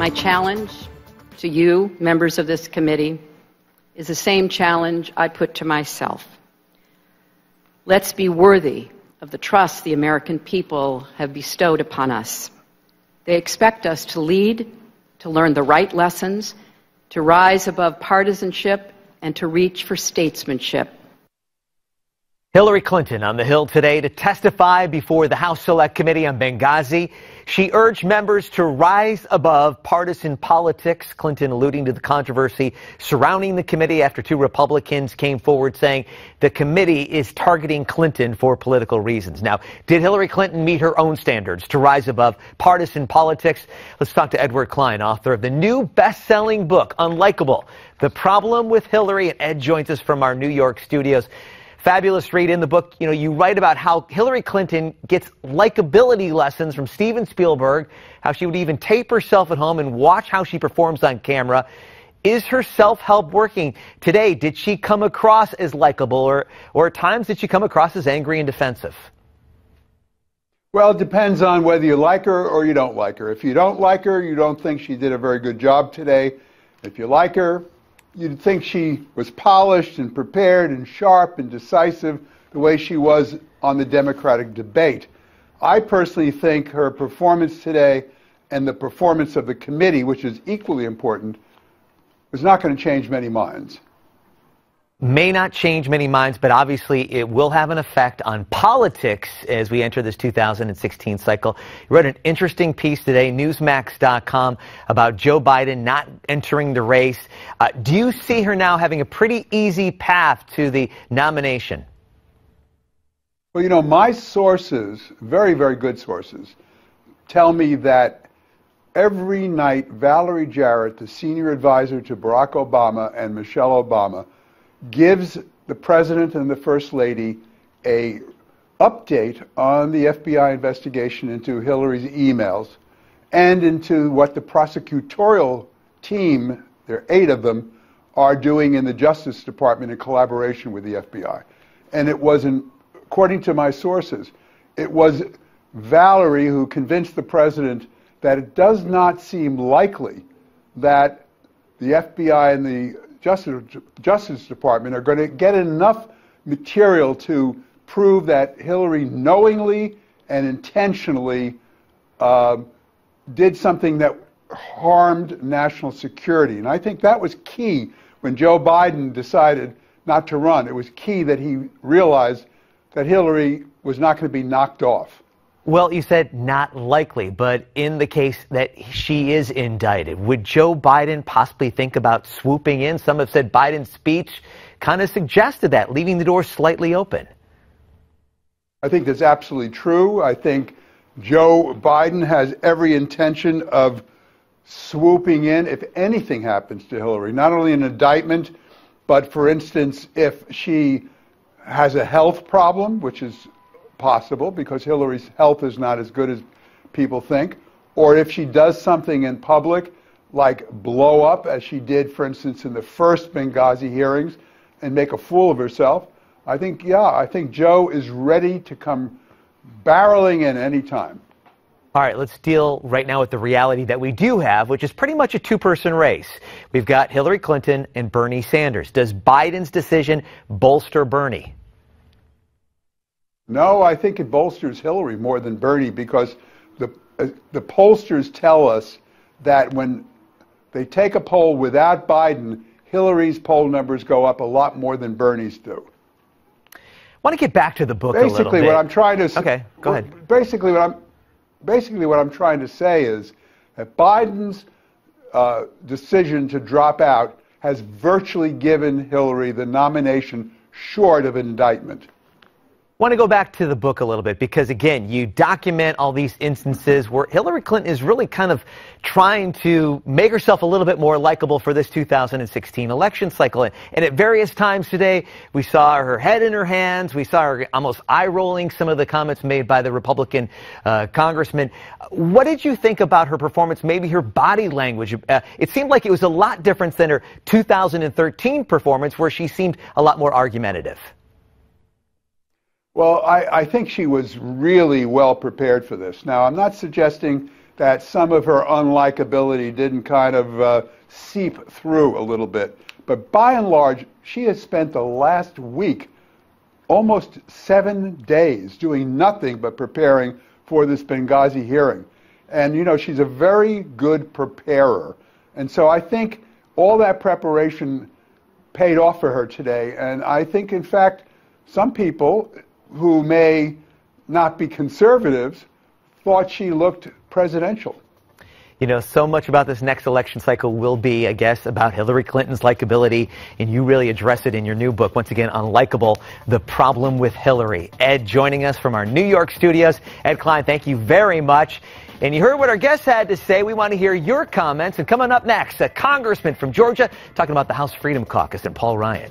My challenge to you, members of this committee, is the same challenge I put to myself. Let's be worthy of the trust the American people have bestowed upon us. They expect us to lead, to learn the right lessons, to rise above partisanship, and to reach for statesmanship. Hillary Clinton on the Hill today to testify before the House Select Committee on Benghazi. She urged members to rise above partisan politics. Clinton alluding to the controversy surrounding the committee after two Republicans came forward saying the committee is targeting Clinton for political reasons. Now, did Hillary Clinton meet her own standards to rise above partisan politics? Let's talk to Edward Klein, author of the new best-selling book, Unlikable: The Problem with Hillary. And Ed joins us from our New York studios. Fabulous read in the book. You know, you write about how Hillary Clinton gets likability lessons from Steven Spielberg, how she would even tape herself at home and watch how she performs on camera. Is her self-help working? Today, did she come across as likable, or at times did she come across as angry and defensive? Well, it depends on whether you like her or you don't like her. If you don't like her, you don't think she did a very good job today. If you like her, you'd think she was polished and prepared and sharp and decisive the way she was on the Democratic debate. I personally think her performance today and the performance of the committee, which is equally important, is not going to change many minds. May not change many minds, but obviously it will have an effect on politics as we enter this 2016 cycle. You wrote an interesting piece today, Newsmax.com, about Joe Biden not entering the race. Do you see her now having a pretty easy path to the nomination? Well, you know, my sources, very, very good sources, tell me that every night Valerie Jarrett, the senior advisor to Barack Obama and Michelle Obama, gives the president and the first lady a update on the FBI investigation into Hillary's emails and into what the prosecutorial team, there are 8 of them, are doing in the Justice Department in collaboration with the FBI. And it was, according to my sources, it was Valerie who convinced the president that it does not seem likely that the FBI and the Justice Department are going to get enough material to prove that Hillary knowingly and intentionally did something that harmed national security. And I think that was key when Joe Biden decided not to run. It was key that he realized that Hillary was not going to be knocked off. Well, you said not likely, but in the case that she is indicted, would Joe Biden possibly think about swooping in? Some have said Biden's speech kind of suggested that, leaving the door slightly open. I think that's absolutely true. I think Joe Biden has every intention of swooping in if anything happens to Hillary, not only an indictment, but, for instance, if she has a health problem, which is possible because Hillary's health is not as good as people think, or if she does something in public like blow up, as she did, for instance, in the first Benghazi hearings, and make a fool of herself, I think Joe is ready to come barreling in any time. All right, let's deal right now with the reality that we do have, which is pretty much a two-person race. We've got Hillary Clinton and Bernie Sanders. Does Biden's decision bolster Bernie? No, I think it bolsters Hillary more than Bernie because the pollsters tell us that when they take a poll without Biden, Hillary's poll numbers go up a lot more than Bernie's do. I want to get back to the book a little bit. Basically, what I'm trying to say. Okay, go ahead. Basically, what I'm trying to say is that Biden's decision to drop out has virtually given Hillary the nomination short of indictment. I want to go back to the book a little bit because, again, you document all these instances where Hillary Clinton is really kind of trying to make herself a little bit more likable for this 2016 election cycle. And at various times today, we saw her head in her hands. We saw her almost eye-rolling some of the comments made by the Republican congressman. What did you think about her performance, maybe her body language? It seemed like it was a lot different than her 2013 performance where she seemed a lot more argumentative. Well, I think she was really well prepared for this. Now, I'm not suggesting that some of her unlikability didn't kind of seep through a little bit. But by and large, she has spent the last week, almost 7 days, doing nothing but preparing for this Benghazi hearing. And, you know, she's a very good preparer. And so I think all that preparation paid off for her today. And I think, in fact, some people who may not be conservatives thought she looked presidential. You know, so much about this next election cycle will be, I guess, about Hillary Clinton's likability, and you really address it in your new book, once again, Unlikable, The Problem with Hillary. Ed joining us from our New York studios. Ed Klein, thank you very much. And you heard what our guests had to say. We want to hear your comments. And coming up next, a congressman from Georgia talking about the House Freedom Caucus and Paul Ryan.